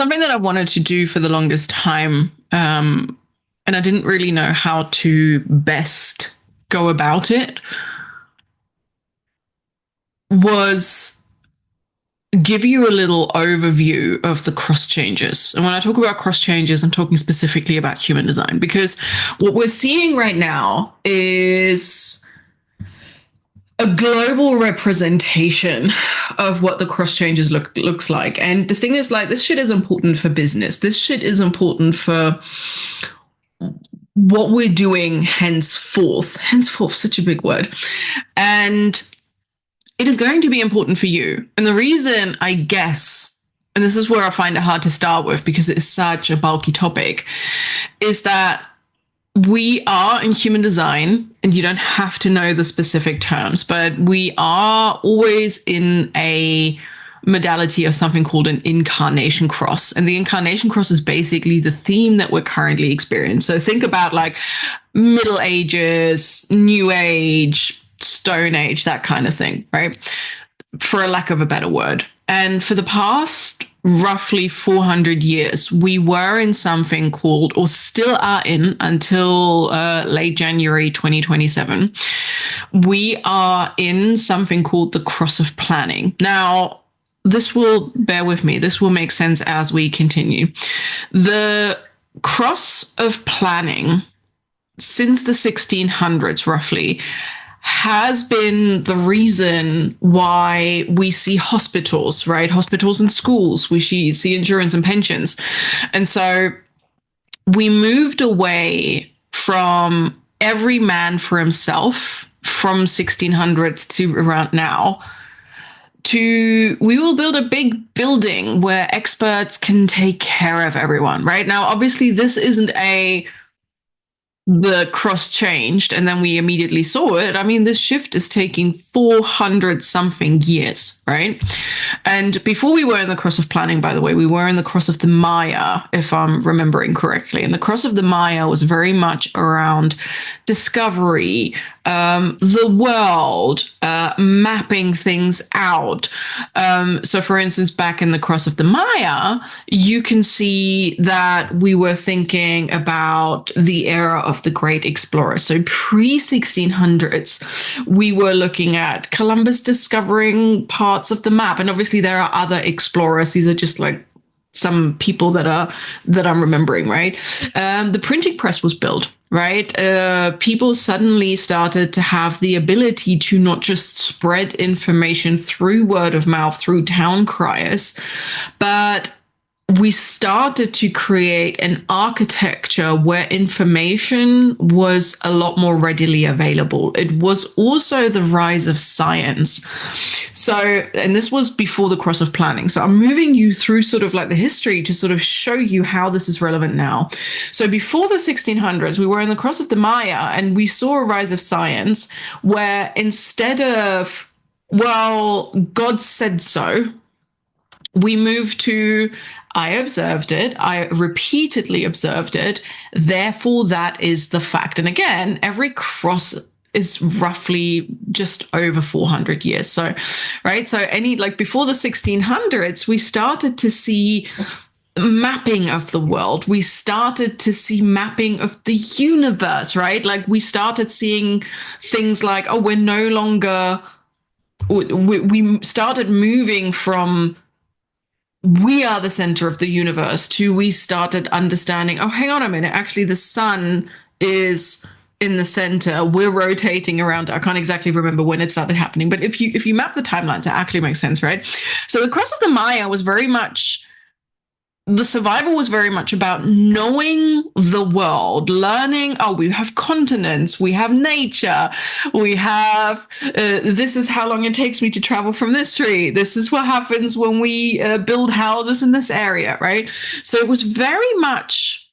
something that I wanted to do for the longest time, and I didn't really know how to best go about it, was give you a little overview of the cross changes. And when I talk about cross changes, I'm talking specifically about human design, because what we're seeing right now is a global representation of what the cross changes looks like. And the thing is, like, this shit is important for business. This shit is important for what we're doing henceforth. Henceforth, such a big word. And it is going to be important for you. And the reason, I guess, and this is where I find it hard to start with because it's such a bulky topic, is that we are in human design, and you don't have to know the specific terms, but we are always in a modality of something called an incarnation cross. And the incarnation cross is basically the theme that we're currently experiencing. So think about like Middle Ages, New Age, Stone Age, that kind of thing, right? For a lack of a better word. And for the past roughly 400 years, we were in something called, or still are in until late January 2027, we are in something called the cross of planning. Now, this will, bear with me, this will make sense as we continue. The cross of planning, since the 1600s roughly, has been the reason why we see hospitals, right? Hospitals and schools. We see insurance and pensions. And so we moved away from every man for himself from 1600s to around now to we will build a big building where experts can take care of everyone, right? Now, obviously, this isn't the cross changed and then we immediately saw it. I mean, this shift is taking 400 something years, right? And before we were in the cross of planning, by the way, we were in the cross of the Maya, if I'm remembering correctly. And the cross of the Maya was very much around discovery, the world, mapping things out. So for instance, back in the cross of the Maya, you can see that we were thinking about the era of the great explorer. So pre-1600s, we were looking at Columbus discovering parts of the map. And obviously there are other explorers. These are just like some people that I'm remembering, right? The printing press was built, right? People suddenly started to have the ability to not just spread information through word of mouth, through town criers, but we started to create an architecture where information was a lot more readily available. It was also the rise of science. So, and this was before the cross of planning. So I'm moving you through sort of like the history to sort of show you how this is relevant now. So before the 1600s, we were in the cross of the Maya and we saw a rise of science where instead of, well, God said so, we moved to, I observed it, I repeatedly observed it, therefore that is the fact. And again, every cross is roughly just over 400 years. So, right? So like before the 1600s, we started to see mapping of the world. We started to see mapping of the universe, right? Like we started seeing things like, oh, we're no longer, we started moving from we are the center of the universe to we started understanding, oh, hang on a minute, actually the sun is in the center. We're rotating around. I can't exactly remember when it started happening, but if you map the timelines, it actually makes sense, right? So the cross of the Maya was very much, the survival was very much about knowing the world, learning, oh, we have continents, we have nature, we have, this is how long it takes me to travel from this tree. This is what happens when we build houses in this area, right? So it was very much,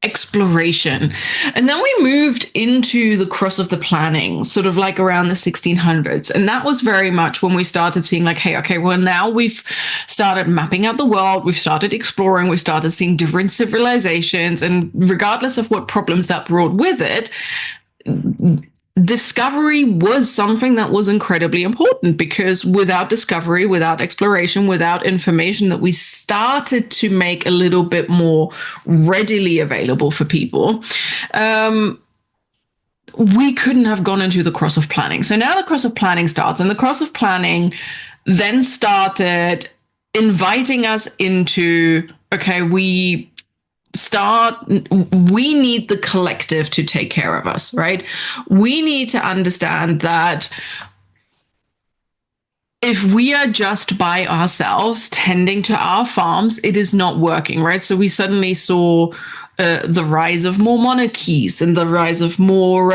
exploration. And then we moved into the cross of the planning, sort of like around the 1600s. And that was very much when we started seeing like, hey, okay, well, now we've started mapping out the world. We've started exploring. We started seeing different civilizations. And regardless of what problems that brought with it, discovery was something that was incredibly important, because without discovery, without exploration, without information that we started to make a little bit more readily available for people, we couldn't have gone into the cross of planning. So now the cross of planning starts, and the cross of planning then started inviting us into, okay, we need the collective to take care of us, right? We need to understand that if we are just by ourselves tending to our farms, it is not working, right? So we suddenly saw the rise of more monarchies and the rise of more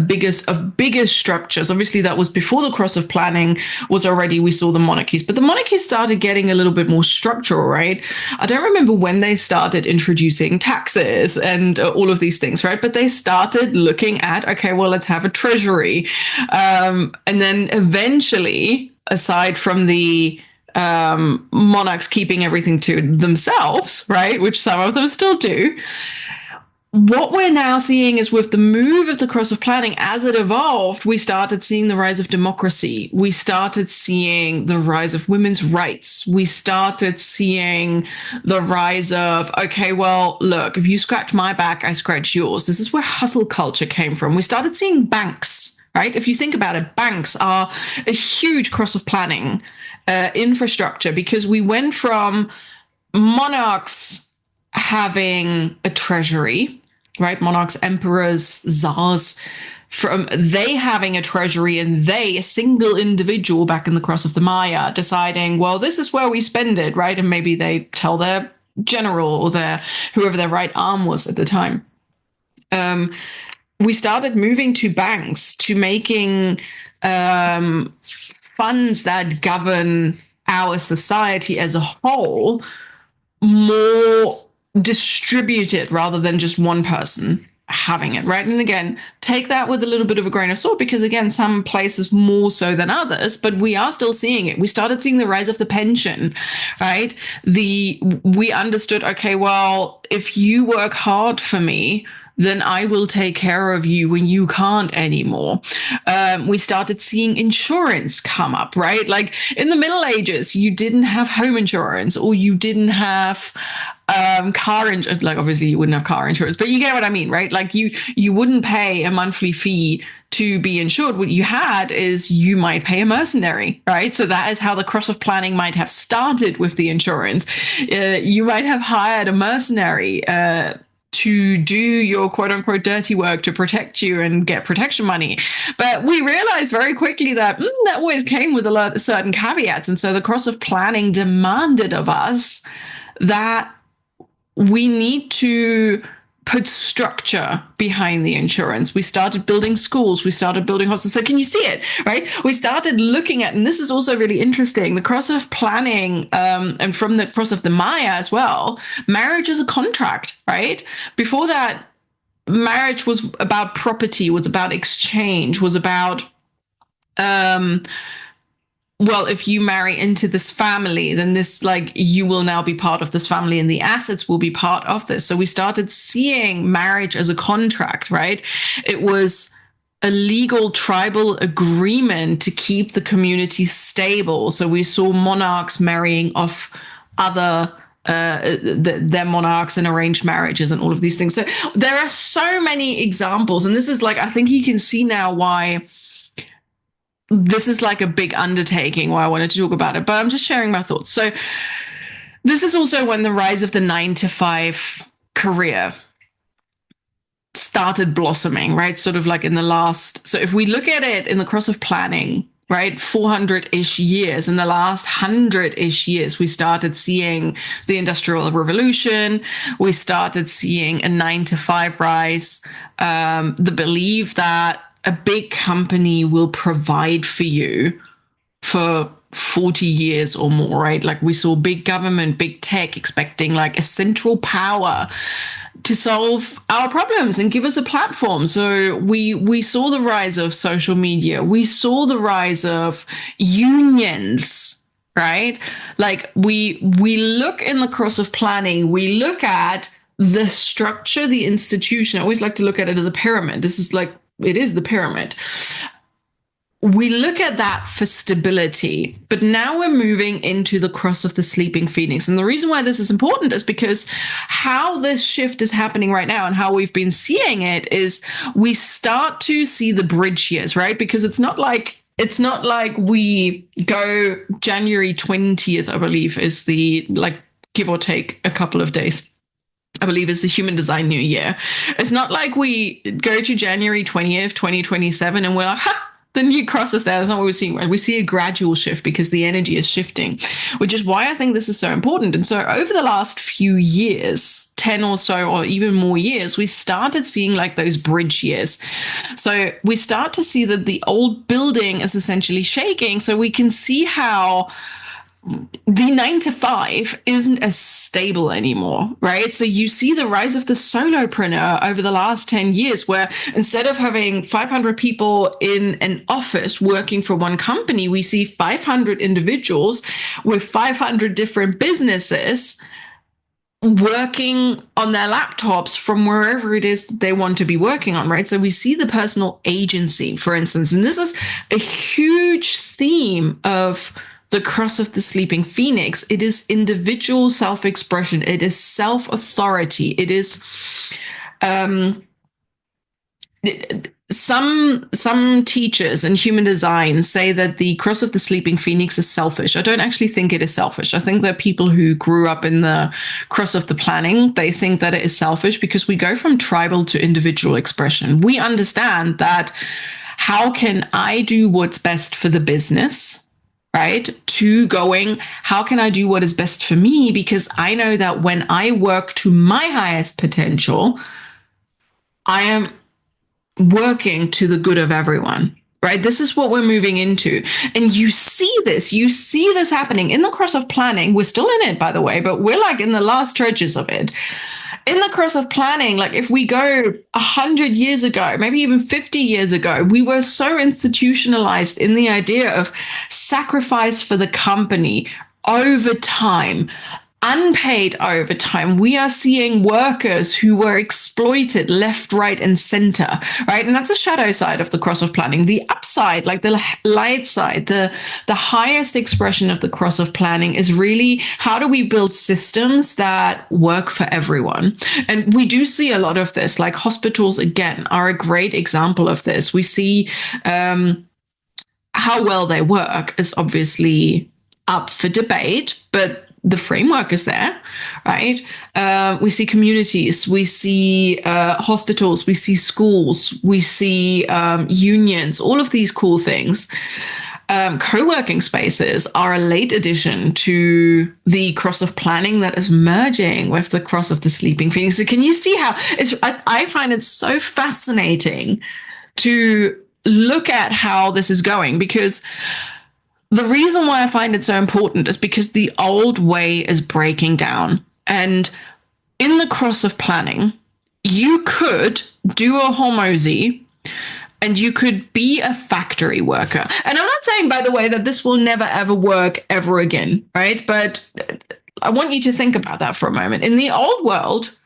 bigger structures. Obviously, that was before the cross of planning was already, we saw the monarchies, but the monarchies started getting a little bit more structural, right? I don't remember when they started introducing taxes and all of these things, right? But they started looking at, okay, well, let's have a treasury. And then eventually, aside from the monarchs keeping everything to themselves, right, which some of them still do, what we're now seeing is, with the move of the cross of planning, as it evolved, we started seeing the rise of democracy. We started seeing the rise of women's rights. We started seeing the rise of, okay, well, look, if you scratch my back, I scratch yours. This is where hustle culture came from. We started seeing banks, right? If you think about it, banks are a huge cross of planning infrastructure, because we went from monarchs having a treasury, right? Monarchs, emperors, czars, from they having a treasury, and they, a single individual back in the cross of the Maya, deciding, well, this is where we spend it, right? And maybe they tell their general or their whoever their right arm was at the time. We started moving to banks, to making funds that govern our society as a whole more distributed, rather than just one person having it, right? And again, take that with a little bit of a grain of salt, because again, some places more so than others, but we are still seeing it. We started seeing the rise of the pension, right? We understood, okay, well, if you work hard for me, then I will take care of you when you can't anymore. We started seeing insurance come up, right? Like in the Middle Ages, you didn't have home insurance, or you didn't have car insurance. Like obviously you wouldn't have car insurance, but you get what I mean, right? Like you wouldn't pay a monthly fee to be insured. What you had is, you might pay a mercenary, right? So that is how the cross of planning might have started with the insurance. You might have hired a mercenary to do your quote unquote dirty work to protect you and get protection money. But we realized very quickly that that always came with a lot of certain caveats. And so the cross of planning demanded of us that we need to put structure behind the insurance. We started building schools. We started building hospitals. So can you see it, right? We started looking at, and this is also really interesting, the cross of planning, and from the cross of the Maya as well, marriage is a contract, right? Before that, marriage was about property, was about exchange, was about well, if you marry into this family, then this, like, you will now be part of this family and the assets will be part of this. So we started seeing marriage as a contract, right? It was a legal tribal agreement to keep the community stable. So we saw monarchs marrying off other their monarchs and arranged marriages and all of these things. So there are so many examples. And this is like, I think you can see now why this is like a big undertaking, why I wanted to talk about it, but I'm just sharing my thoughts. So this is also when the rise of the 9-to-5 career started blossoming, right? Sort of like in the last, so if we look at it in the cross of planning, right, 400-ish years, in the last 100-ish years, we started seeing the Industrial Revolution. We started seeing a 9-to-5 rise, the belief that a big company will provide for you for 40 years or more, right? Like we saw big government, big tech expecting like a central power to solve our problems and give us a platform. So we saw the rise of social media. We saw the rise of unions, right? Like we look in the cross of planning, we look at the structure, the institution. I always like to look at it as a pyramid. This is like it is the pyramid. We look at that for stability, but now we're moving into the cross of the sleeping phoenix. And the reason why this is important is because how this shift is happening right now and how we've been seeing it is we start to see the bridge years, right? Because it's not like we go January 20th, I believe, is the, like, give or take a couple of days. I believe it's the Human Design New Year. It's not like we go to January 20th, 2027, and we're like, ha! The new cross is there. That's not what we're seeing. We see a gradual shift because the energy is shifting, which is why I think this is so important. And so over the last few years, 10 or so, or even more years, we started seeing like those bridge years. So we start to see that the old building is essentially shaking. So we can see how the 9 to 5 isn't as stable anymore, right? So you see the rise of the solopreneur over the last 10 years, where instead of having 500 people in an office working for one company, we see 500 individuals with 500 different businesses working on their laptops from wherever it is that they want to be working on, right? So we see the personal agency, for instance, and this is a huge theme of the cross of the sleeping phoenix. It is individual self-expression. It is self-authority. It is some teachers in human design say that the cross of the sleeping phoenix is selfish. I don't actually think it is selfish. I think that people who grew up in the cross of the planning, they think that it is selfish because we go from tribal to individual expression. We understand that how can I do what's best for the business, right? To going, how can I do what is best for me? Because I know that when I work to my highest potential, I am working to the good of everyone, right? This is what we're moving into. And you see this happening in the cross of planning. We're still in it, by the way, but we're like in the last stretches of it. In the cross of planning, like if we go 100 years ago, maybe even 50 years ago, we were so institutionalized in the idea of sacrifice for the company, overtime, unpaid overtime. We are seeing workers who were exploited left, right, and center, right? And that's a shadow side of the cross of planning. The upside, like the light side, the highest expression of the cross of planning is really how do we build systems that work for everyone? And we do see a lot of this, like hospitals, again, are a great example of this. We see how well they work is obviously up for debate, but the framework is there, right? We see communities, we see hospitals, we see schools, we see unions, all of these cool things. Co-working spaces are a late addition to the cross of planning that is merging with the cross of the sleeping phoenix. So can you see how I find it so fascinating to look at how this is going, because the reason why I find it so important is because the old way is breaking down. And in the cross of planning, you could do a hormozy and you could be a factory worker. And I'm not saying, by the way, that this will never, ever work ever again, right? But I want you to think about that for a moment. In the old world,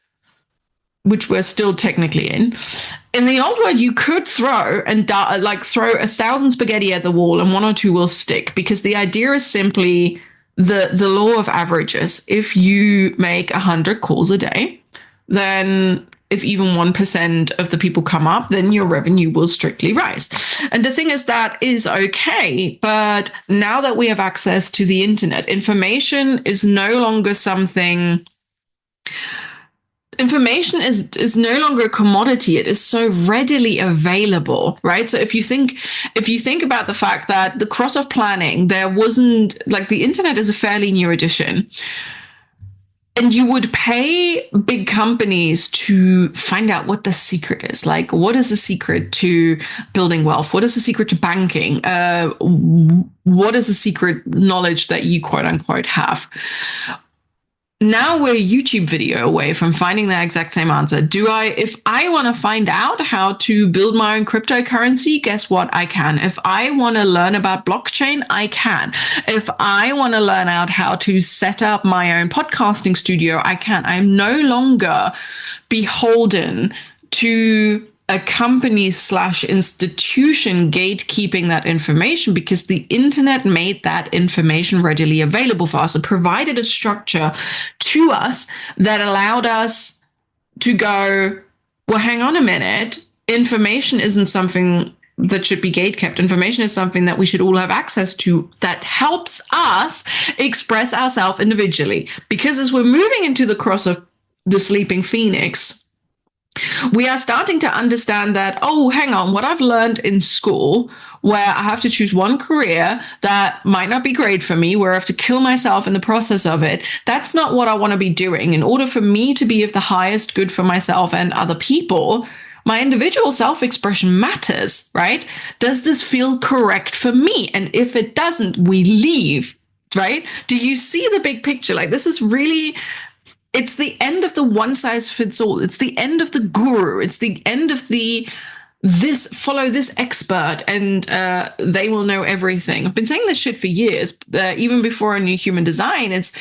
which we're still technically in the old world, you could throw 1,000 spaghetti at the wall and one or two will stick, because the idea is simply the law of averages. If you make 100 calls a day, then if even 1% of the people come up, then your revenue will strictly rise. And the thing is, that is okay. But now that we have access to the internet, information is no longer something. Information is no longer a commodity. It is so readily available, right? So if you think about the fact that the cross of planning, there wasn't, like, the internet is a fairly new addition. And you would pay big companies to find out what the secret is. Like, what is the secret to building wealth? What is the secret to banking? What is the secret knowledge that you quote unquote have? Now we're a YouTube video away from finding that exact same answer. If I want to find out how to build my own cryptocurrency, guess what? I can. If I want to learn about blockchain, I can. If I want to learn out how to set up my own podcasting studio, I can. I'm no longer beholden to a company slash institution gatekeeping that information, because the internet made that information readily available for us. It provided a structure to us that allowed us to go, well, hang on a minute. Information isn't something that should be gatekept. Information is something that we should all have access to, that helps us express ourselves individually. Because as we're moving into the cross of the sleeping phoenix, we are starting to understand that, oh, hang on, what I've learned in school, where I have to choose one career that might not be great for me, where I have to kill myself in the process of it, that's not what I want to be doing. In order for me to be of the highest good for myself and other people, my individual self-expression matters, right? Does this feel correct for me? And if it doesn't, we leave, right? Do you see the big picture? Like, this is really... it's the end of the one size fits all. It's the end of the guru. It's the end of follow this expert and they will know everything. I've been saying this shit for years, even before I knew human design. It's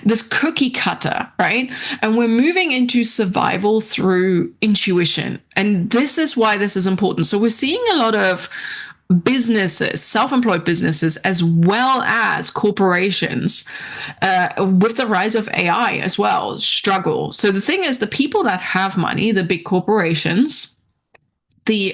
this cookie cutter, right? And we're moving into survival through intuition. And this is why this is important. So we're seeing a lot of businesses, self-employed businesses, as well as corporations, with the rise of AI as well, struggle. So the thing is, the people that have money, the big corporations, the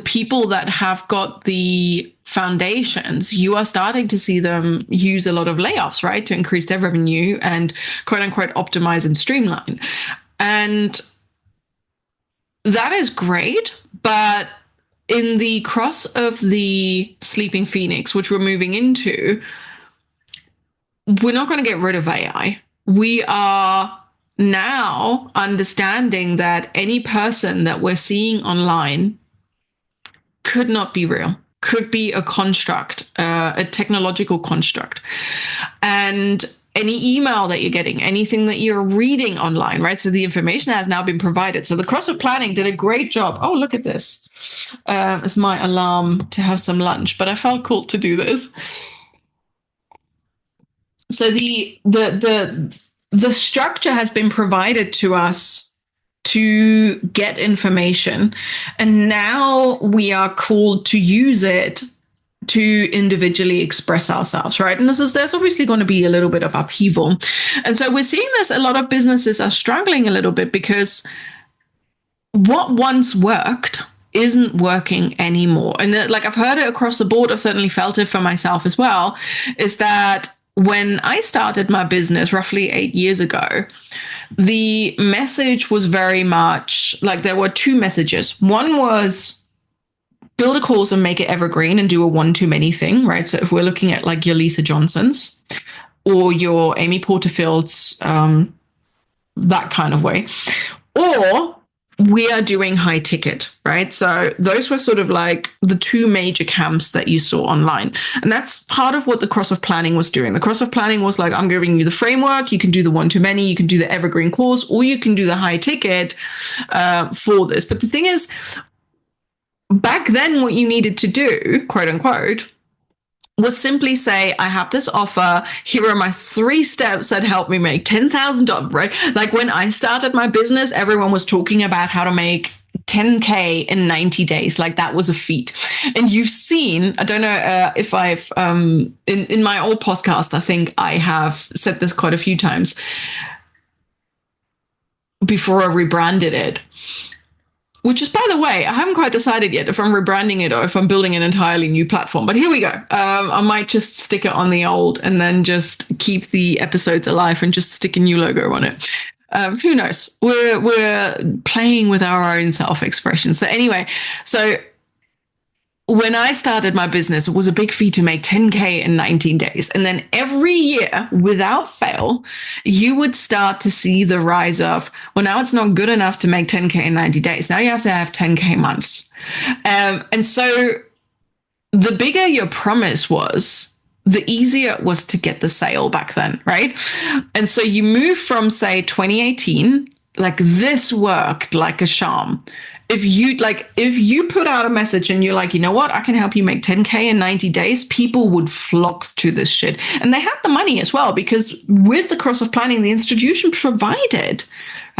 people that have got the foundations, you are starting to see them use a lot of layoffs, right, to increase their revenue and quote unquote optimize and streamline. And that is great, but in the cross of the sleeping phoenix, which we're moving into, we're not going to get rid of AI. We are now understanding that any person that we're seeing online could not be real, could be a construct, a technological construct. And any email that you're getting, anything that you're reading online, right? So the information has now been provided. So the cross of planning did a great job. Oh, look at this. It's my alarm to have some lunch, but I felt called to do this. So the structure has been provided to us to get information, and now we are called to use it to individually express ourselves, right? And there's obviously going to be a little bit of upheaval. And so we're seeing this, a lot of businesses are struggling a little bit because what once worked isn't working anymore. And like, I've heard it across the board, I've certainly felt it for myself as well, is that when I started my business roughly 8 years ago, the message was very much like, there were two messages. One was, build a course and make it evergreen and do a one-to-many thing, right? So if we're looking at like your Lisa Johnsons or your Amy Porterfields, that kind of way, or we are doing high ticket, right? So those were sort of like the two major camps that you saw online. And that's part of what the cross of planning was doing. The cross of planning was like, I'm giving you the framework. You can do the one-to-many, you can do the evergreen course, or you can do the high ticket for this. But the thing is, back then, what you needed to do, quote unquote, was simply say, I have this offer. Here are my 3 steps that help me make $10,000, right? Like when I started my business, everyone was talking about how to make 10K in 90 days. Like that was a feat. And you've seen, I don't know if I've, in my old podcast, I think I have said this quite a few times before I rebranded it. Which is, by the way, I haven't quite decided yet if I'm rebranding it or if I'm building an entirely new platform. But here we go. I might just stick it on the old and then just keep the episodes alive and just stick a new logo on it. Who knows? We're playing with our own self-expression. So anyway, so when I started my business, it was a big feat to make 10K in 19 days. And then every year, without fail, you would start to see the rise of, well, now it's not good enough to make 10K in 90 days. Now you have to have 10K months. And so the bigger your promise was, the easier it was to get the sale back then, right? And so you move from, say, 2018, like this worked like a charm. If you put out a message and you're like, you know what, I can help you make 10K in 90 days, people would flock to this shit. And they had the money as well, because with the cross of planning, the institution provided,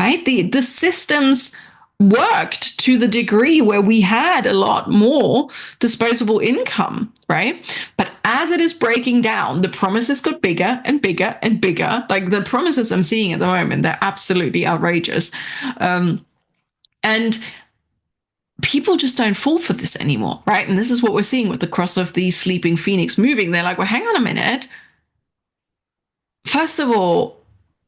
right? The systems worked to the degree where we had a lot more disposable income, right? But as it is breaking down, the promises got bigger and bigger and bigger. Like the promises I'm seeing at the moment, they're absolutely outrageous. And people just don't fall for this anymore, right? And this is what we're seeing with the cross of the sleeping phoenix moving. They're like, well, hang on a minute. First of all,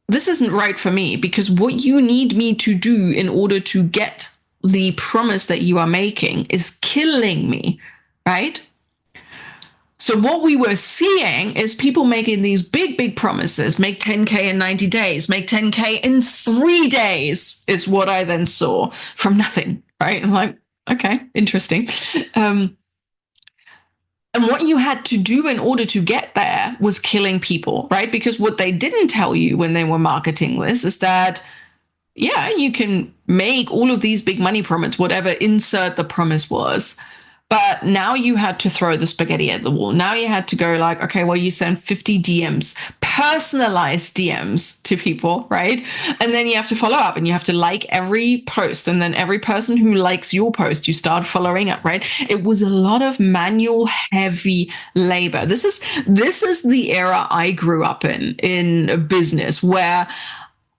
this isn't right for me, because what you need me to do in order to get the promise that you are making is killing me, right? So what we were seeing is people making these big, big promises, make 10K in 90 days, make 10K in 3 days is what I then saw from nothing, right? I'm like, okay, interesting. And what you had to do in order to get there was killing people, right? Because what they didn't tell you when they were marketing this is that, yeah, you can make all of these big money promises, whatever insert the promise was. But now you had to throw the spaghetti at the wall. Now you had to go like, okay, well, you send 50 DMs, personalized DMs to people, right? And then you have to follow up and you have to like every post. And then every person who likes your post, you start following up, right? It was a lot of manual heavy labor. This is the era I grew up in business, where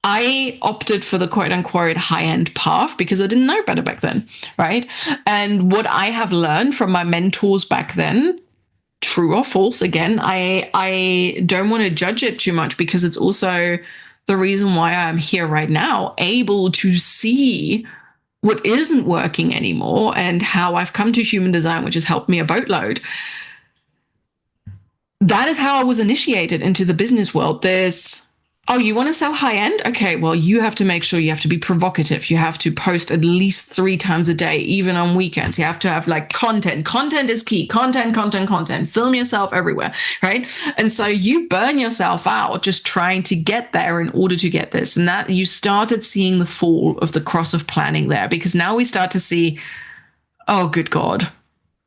I opted for the quote unquote high end path because I didn't know better back then, right? And what I have learned from my mentors back then, true or false, again, I don't want to judge it too much, because it's also the reason why I'm here right now, able to see what isn't working anymore and how I've come to human design, which has helped me a boatload. That is how I was initiated into the business world. Oh, you want to sell high end? Okay, well, you have to make sure you have to be provocative. You have to post at least 3 times a day, even on weekends. You have to have like content. Content is key. Content. Film yourself everywhere, right? And so you burn yourself out just trying to get there in order to get this. And that you started seeing the fall of the cross of planning there, because now we start to see, oh, good God,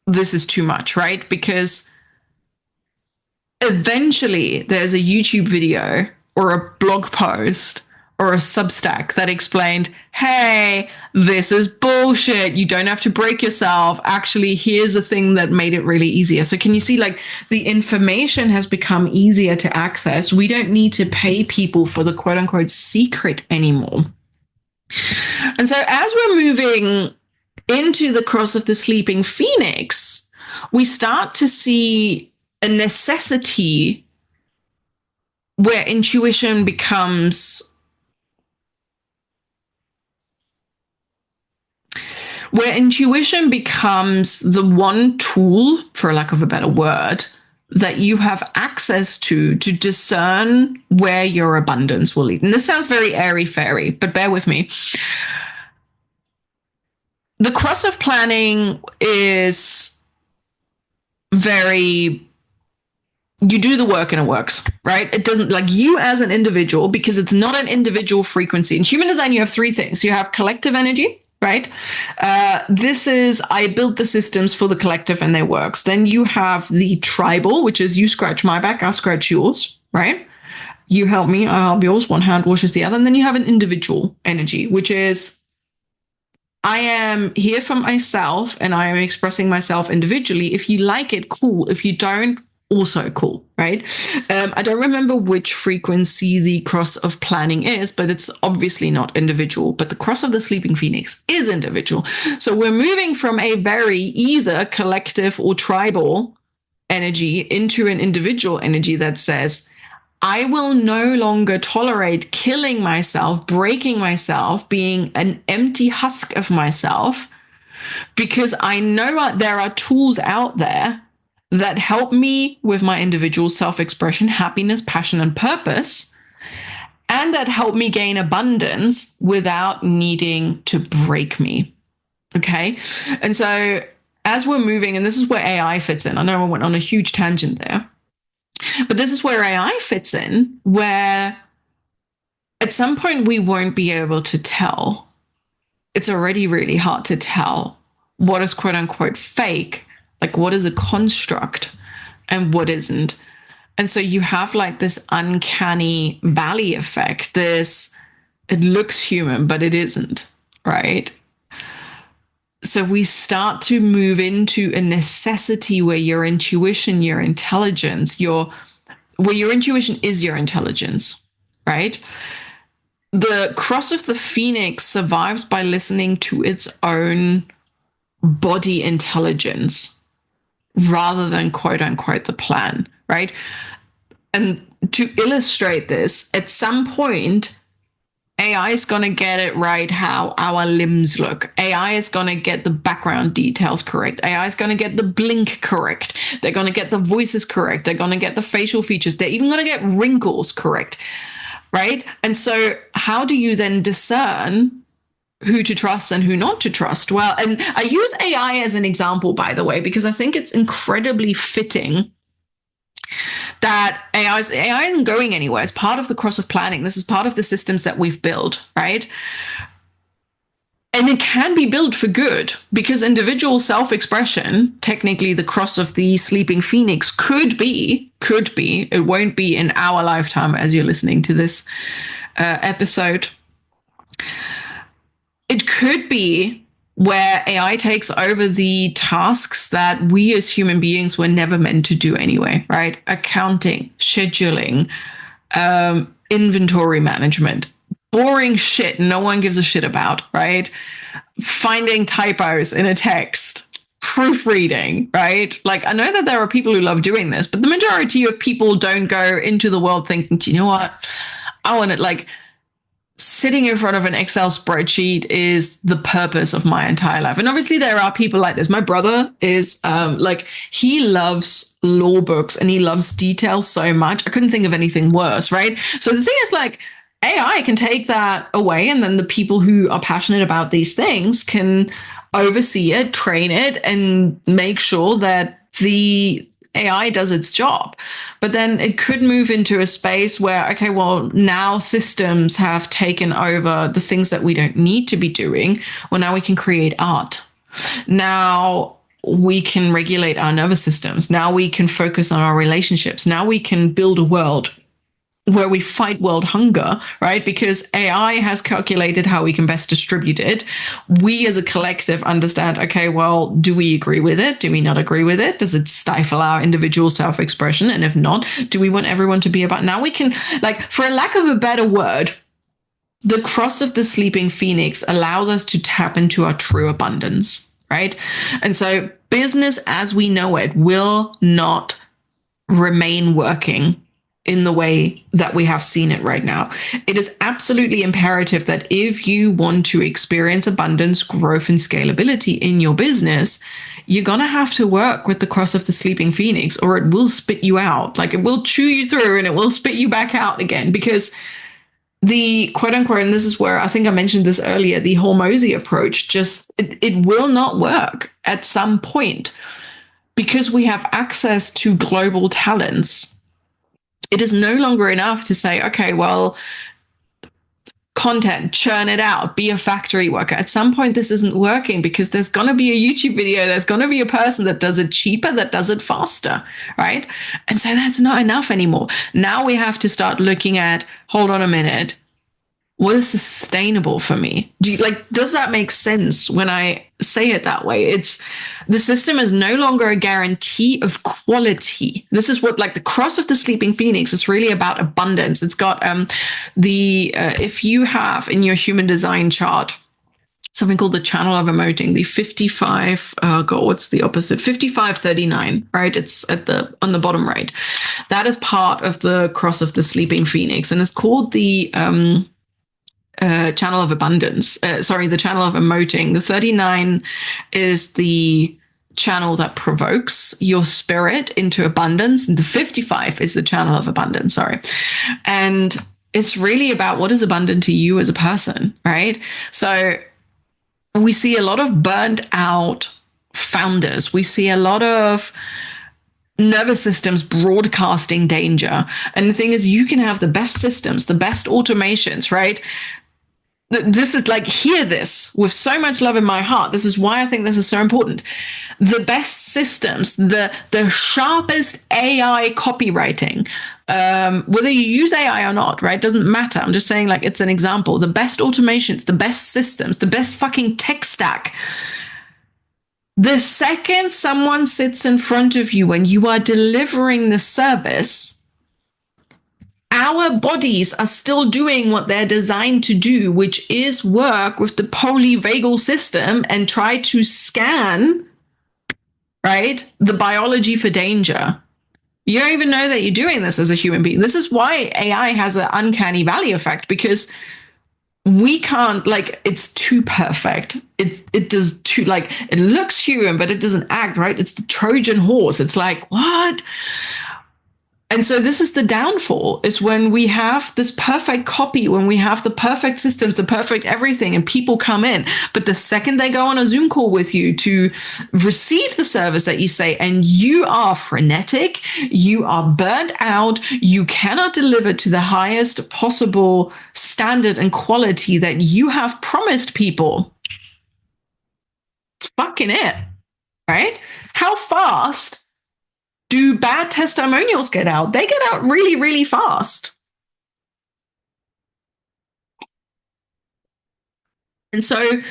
this is too much, right? Because eventually there's a YouTube video or a blog post or a Substack that explained, hey, this is bullshit. You don't have to break yourself. Actually, here's a thing that made it really easier. So can you see, like, the information has become easier to access. We don't need to pay people for the quote unquote secret anymore. And so as we're moving into the cross of the sleeping phoenix, we start to see a necessity where intuition becomes the one tool, for lack of a better word, that you have access to discern where your abundance will lead. And this sounds very airy-fairy, but bear with me. The cross of planning is very, you do the work and it works, right? It doesn't, like, you as an individual, because it's not an individual frequency. In human design, you have 3 things. You have collective energy, right? This is, I built the systems for the collective and they works. Then you have the tribal, which is you scratch my back, I'll scratch yours, right? You help me, I help yours. One hand washes the other. And then you have an individual energy, which is, I am here for myself and I am expressing myself individually. If you like it, cool. If you don't, also cool, right? I don't remember which frequency the cross of planning is, but it's obviously not individual. But the cross of the sleeping phoenix is individual. So we're moving from a very either collective or tribal energy into an individual energy that says, I will no longer tolerate killing myself, breaking myself, being an empty husk of myself, because I know there are tools out there that help me with my individual self-expression, happiness, passion, and purpose, and that help me gain abundance without needing to break me. Okay? And so as we're moving, and this is where AI fits in. I know I went on a huge tangent there, but this is where AI fits in, where at some point we won't be able to tell. It's already really hard to tell what is quote unquote fake, like what is a construct and what isn't. And so you have like this uncanny valley effect, this It looks human, but it isn't, right? So we start to move into a necessity where your intuition, your intelligence, where your intuition is your intelligence, right? The cross of the phoenix survives by listening to its own body intelligence rather than quote unquote the plan, right? And to illustrate this, at some point, AI is going to get it right how our limbs look. AI is going to get the background details correct. AI is going to get the blink correct. They're going to get the voices correct. They're going to get the facial features. They're even going to get wrinkles correct, right? And so how do you then discern who to trust and who not to trust? Well, and I use AI as an example, by the way, because I think it's incredibly fitting that AI isn't going anywhere. It's part of the cross of planning. This is part of the systems that we've built, right? And it can be built for good because individual self-expression, technically the cross of the sleeping phoenix could be, it won't be in our lifetime as you're listening to this episode. It could be where AI takes over the tasks that we as human beings were never meant to do anyway, right? Accounting, scheduling, inventory management, boring shit no one gives a shit about, right? Finding typos in a text, proofreading, right? Like, I know that there are people who love doing this, but the majority of people don't go into the world thinking, do you know what? I want to, like, sitting in front of an Excel spreadsheet is the purpose of my entire life. And obviously there are people like this. My brother is he loves law books and he loves detail so much. I couldn't think of anything worse, right? So the thing is, like, AI can take that away, and then the people who are passionate about these things can oversee it, train it, and make sure that the AI does its job. But then it could move into a space where, okay, well, now systems have taken over the things that we don't need to be doing. Well, now we can create art. Now we can regulate our nervous systems. Now we can focus on our relationships. Now we can build a world where we fight world hunger, right? Because AI has calculated how we can best distribute it. We as a collective understand, okay, well, do we agree with it? Do we not agree with it? Does it stifle our individual self-expression? And if not, do we want everyone to be about? Now we can, like, for a lack of a better word, the cross of the sleeping phoenix allows us to tap into our true abundance, right? And so business as we know it will not remain working in the way that we have seen it right now. It is absolutely imperative that if you want to experience abundance, growth, and scalability in your business, you're going to have to work with the cross of the sleeping phoenix, or it will spit you out. Like, it will chew you through and it will spit you back out again, because the quote unquote, and this is where I think I mentioned this earlier, the Hormozy approach, just, it will not work at some point because we have access to global talents. It is no longer enough to say, okay, well, content, churn it out, be a factory worker. At some point, this isn't working because there's going to be a YouTube video. There's going to be a person that does it cheaper, that does it faster, right? And so that's not enough anymore. Now we have to start looking at, hold on a minute, what is sustainable for me? Does that make sense when I say it that way? It's, the system is no longer a guarantee of quality. This is what, like, the cross of the sleeping phoenix is really about abundance. It's got if you have in your human design chart something called the channel of emoting, the 55, what's the opposite? 5539, right? It's on the bottom right. That is part of the cross of the sleeping phoenix, and it's called the channel of abundance. The channel of emoting. The 39 is the channel that provokes your spirit into abundance. And the 55 is the channel of abundance. Sorry. And it's really about what is abundant to you as a person, right? So we see a lot of burnt out founders. We see a lot of nervous systems broadcasting danger. And the thing is, you can have the best systems, the best automations, right? This is like, hear this with so much love in my heart. This is why I think this is so important. The best systems, the sharpest AI copywriting, Whether you use AI or not, right? Doesn't matter. I'm just saying, like, it's an example. The best automations, the best systems, the best fucking tech stack. The second someone sits in front of you when you are delivering the service, our bodies are still doing what they're designed to do, which is work with the polyvagal system and try to scan, right, the biology for danger. You don't even know that you're doing this as a human being. This is why AI has an uncanny valley effect, because we can't, like, it's too perfect. It does too, like, it looks human, but it doesn't act, right? It's the Trojan horse. It's like, what? And so this is the downfall, is when we have this perfect copy, when we have the perfect systems, the perfect everything, and people come in. But the second they go on a Zoom call with you to receive the service that you say, and you are frenetic, you are burnt out, you cannot deliver to the highest possible standard and quality that you have promised people, it's fucking it, right? How fast do bad testimonials get out? They get out really, really fast. And so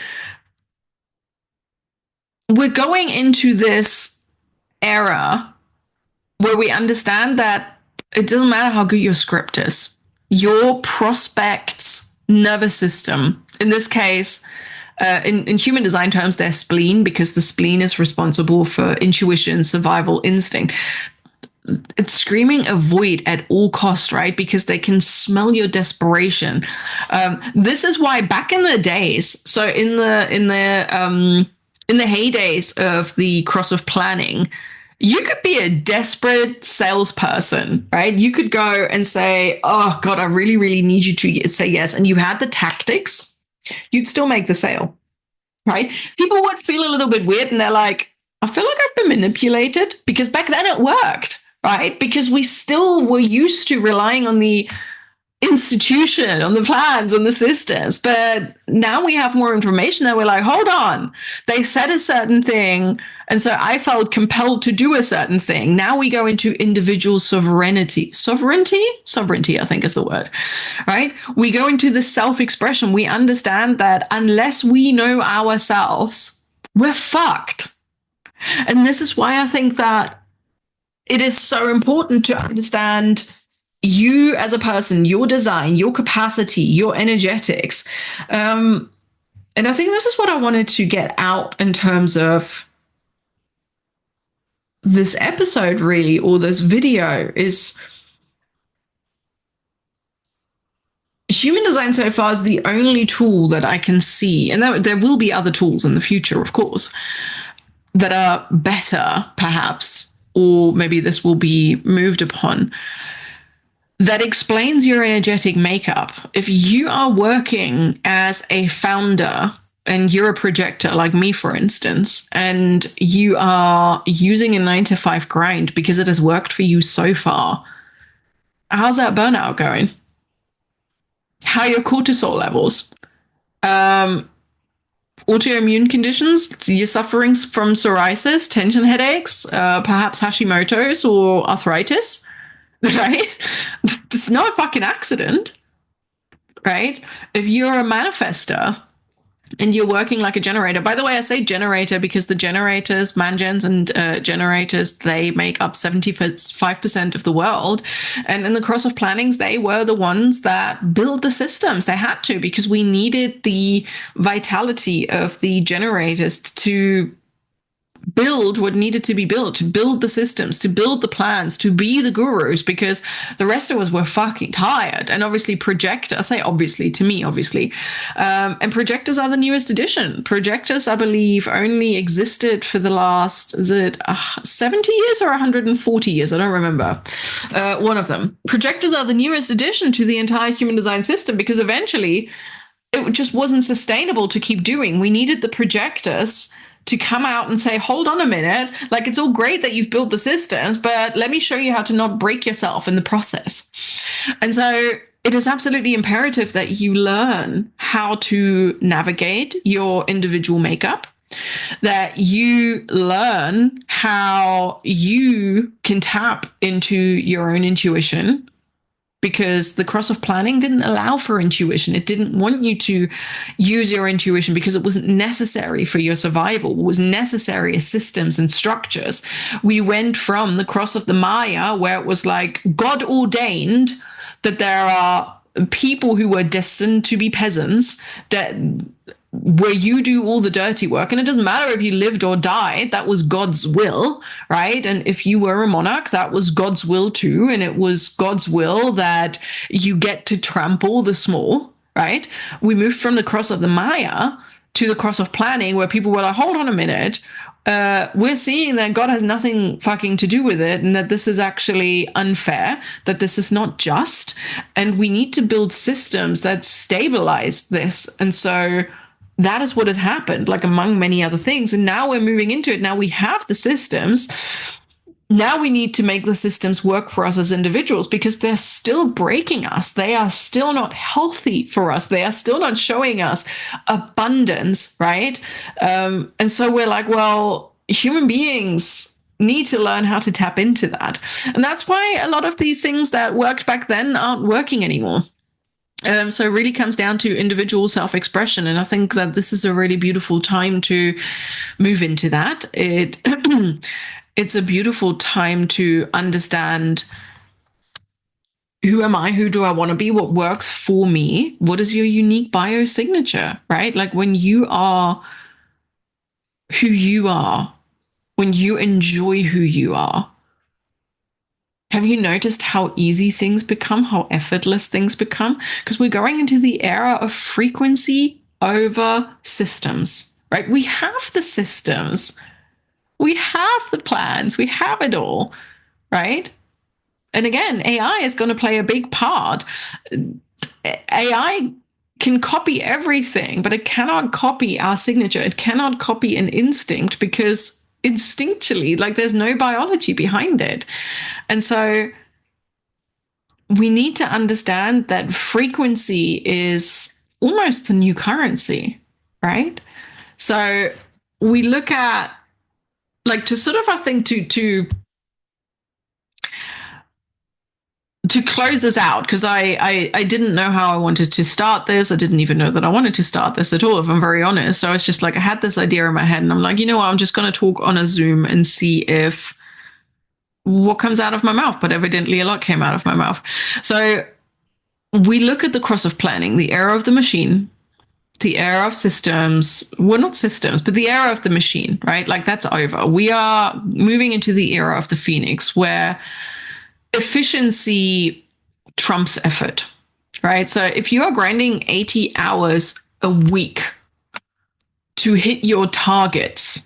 we're going into this era where we understand that it doesn't matter how good your script is. Your prospect's nervous system, in this case, in human design terms, their spleen, because the spleen is responsible for intuition, survival, instinct. It's screaming avoid at all cost, right? Because they can smell your desperation. This is why back in the days, so in the heydays of the cross of planning, you could be a desperate salesperson, right? You could go and say, "Oh God, I really, really need you to say yes," and you had the tactics. You'd still make the sale, right? People would feel a little bit weird, and they're like, "I feel like I've been manipulated," because back then it worked, right? Because we still were used to relying on the institution, on the plans, on the systems. But now we have more information that we're like, hold on, they said a certain thing. And so I felt compelled to do a certain thing. Now we go into individual sovereignty. Sovereignty, I think is the word, right? We go into the self-expression. We understand that unless we know ourselves, we're fucked. And this is why I think that it is so important to understand you as a person, your design, your capacity, your energetics. And I think this is what I wanted to get out in terms of this episode, really, or this video, is human design so far is the only tool that I can see, and there will be other tools in the future, of course, that are better, perhaps, or maybe this will be moved upon, that explains your energetic makeup. If you are working as a founder and you're a projector like me, for instance, and you are using a 9 to 5 grind because it has worked for you so far, how's that burnout going? How are your cortisol levels? Autoimmune conditions, you're suffering from psoriasis, tension headaches, perhaps Hashimoto's or arthritis, right? It's not a fucking accident, right? If you're a manifester and you're working like a generator, by the way, I say generator because the generators, mangens and generators, they make up 75% of the world. And in the cross of plannings, they were the ones that built the systems. They had to, because we needed the vitality of the generators to build what needed to be built, to build the systems, to build the plans, to be the gurus, because the rest of us were fucking tired. And obviously projectors, I say obviously, to me, obviously, and projectors are the newest addition. Projectors, I believe, only existed for the last, is it 70 years or 140 years? I don't remember. One of them. Projectors are the newest addition to the entire human design system, because eventually it just wasn't sustainable to keep doing. We needed the projectors to come out and say, hold on a minute, like, it's all great that you've built the systems, but let me show you how to not break yourself in the process. And so it is absolutely imperative that you learn how to navigate your individual makeup, that you learn how you can tap into your own intuition, because the cross of planning didn't allow for intuition. It didn't want you to use your intuition because it wasn't necessary for your survival. What was necessary is systems and structures. We went from the cross of the Maya, where it was like God ordained that there are people who were destined to be peasants, that where you do all the dirty work, and it doesn't matter if you lived or died, that was God's will, right? And if you were a monarch, that was God's will too, and it was God's will that you get to trample the small, right? We moved from the cross of the Maya to the cross of planning, where people were like, hold on a minute, we're seeing that God has nothing fucking to do with it, and that this is actually unfair, that this is not just, and we need to build systems that stabilize this. And so that is what has happened, like among many other things. And now we're moving into it. Now we have the systems. Now we need to make the systems work for us as individuals, because they're still breaking us. They are still not healthy for us. They are still not showing us abundance, right? And so we're like, well, human beings need to learn how to tap into that. And that's why a lot of the things that worked back then aren't working anymore. So it really comes down to individual self-expression. And I think that this is a really beautiful time to move into that. It's a beautiful time to understand, who am I? Who do I want to be? What works for me? What is your unique biosignature, right? Like when you are who you are, when you enjoy who you are, have you noticed how easy things become, how effortless things become? Because we're going into the era of frequency over systems, right? We have the systems, we have the plans, we have it all, right? And again, AI is going to play a big part. AI can copy everything, but it cannot copy our signature. It cannot copy an instinct, because instinctually, like, there's no biology behind it. And so we need to understand that frequency is almost the new currency, right? So we look at, like, to sort of, I think, to close this out, because I didn't know how I wanted to start this. I didn't even know that I wanted to start this at all, if I'm very honest. So it's just like I had this idea in my head, and I'm like, you know what, I'm just going to talk on a Zoom and see if what comes out of my mouth. But evidently a lot came out of my mouth. So we look at the cross of planning, the era of the machine, the era of systems. Well, not systems, but the era of the machine, right? Like, that's over. We are moving into the era of the phoenix, where efficiency trumps effort, right? So if you are grinding 80 hours a week to hit your targets,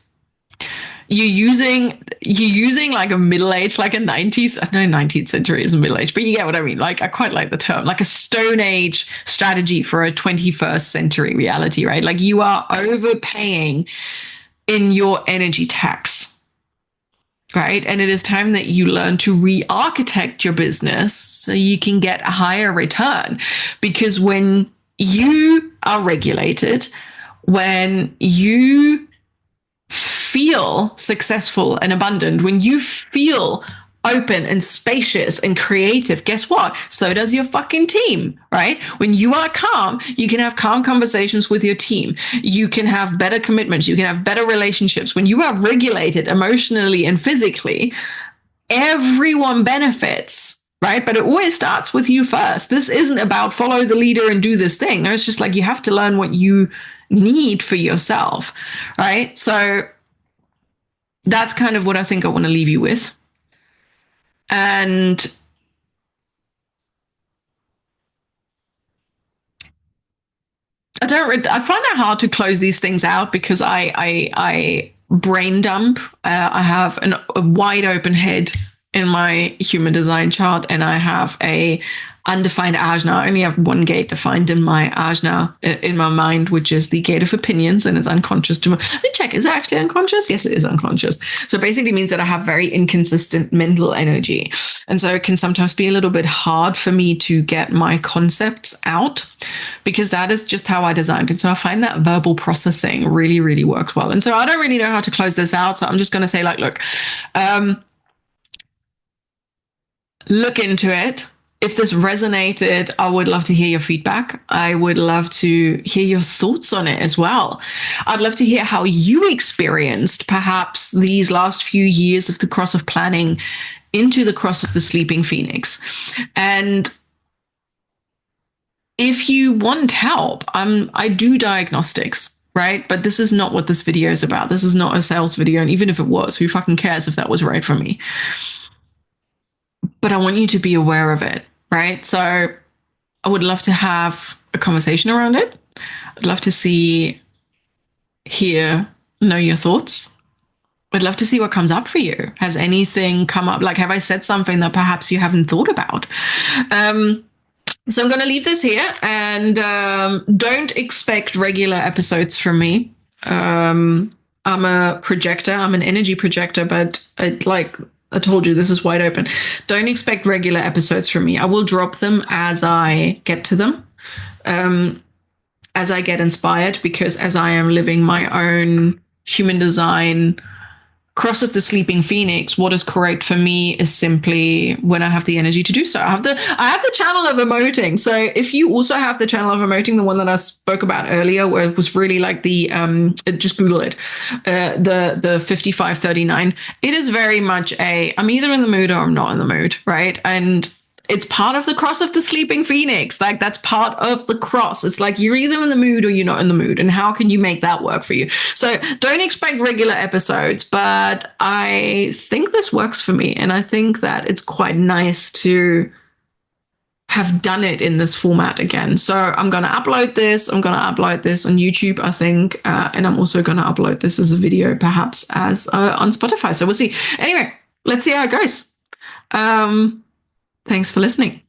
you're using like a middle age, like a 90s, no, 19th century isn't middle age, but you get what I mean. Like, I quite like the term, like a Stone Age strategy for a 21st century reality, right? Like, you are overpaying in your energy tax, right? And it is time that you learn to re-architect your business so you can get a higher return. Because when you are regulated, when you feel successful and abundant, when you feel open and spacious and creative, guess what? So does your fucking team, right? When you are calm, you can have calm conversations with your team. You can have better commitments. You can have better relationships. When you are regulated emotionally and physically, everyone benefits, right? But it always starts with you first. This isn't about follow the leader and do this thing. No, it's just like you have to learn what you need for yourself, right? So that's kind of what I think I want to leave you with. And I find it hard to close these things out, because I brain dump. I have a wide open head in my human design chart, and I have a undefined ajna. I only have one gate defined in my ajna in my mind, which is the gate of opinions, and it's unconscious. Let me check. Is it actually unconscious? Yes, it is unconscious. So basically means that I have very inconsistent mental energy. And so it can sometimes be a little bit hard for me to get my concepts out because that is just how I designed it. So I find that verbal processing really, really works well. And so I don't really know how to close this out. So I'm just going to say, like, look into it. If this resonated, I would love to hear your feedback. I would love to hear your thoughts on it as well. I'd love to hear how you experienced perhaps these last few years of the cross of planning into the cross of the sleeping phoenix. And if you want help, I do diagnostics, right? But this is not what this video is about. This is not a sales video. And even if it was, who fucking cares if that was right for me? But I want you to be aware of it, right? So I would love to have a conversation around it. I'd love to hear, know your thoughts. I'd love to see what comes up for you. Has anything come up? Like, have I said something that perhaps you haven't thought about? So I'm going to leave this here, and don't expect regular episodes from me. I'm a projector. I'm an energy projector, but I told you, this is wide open. Don't expect regular episodes from me. I will drop them as I get to them, as I get inspired, because as I am living my own human design cross of the sleeping phoenix, what is correct for me is simply when I have the energy to do so. I have the channel of emoting. So if you also have the channel of emoting, the one that I spoke about earlier, where it was really like the just Google it, the 5539. It is very much I'm either in the mood or I'm not in the mood, right? And it's part of the cross of the sleeping phoenix. Like, that's part of the cross. It's like you're either in the mood or you're not in the mood. And how can you make that work for you? So don't expect regular episodes, but I think this works for me. And I think that it's quite nice to have done it in this format again. So I'm going to upload this. I'm going to upload this on YouTube, I think. And I'm also going to upload this as a video, perhaps as on Spotify. So we'll see. Anyway, let's see how it goes. Thanks for listening.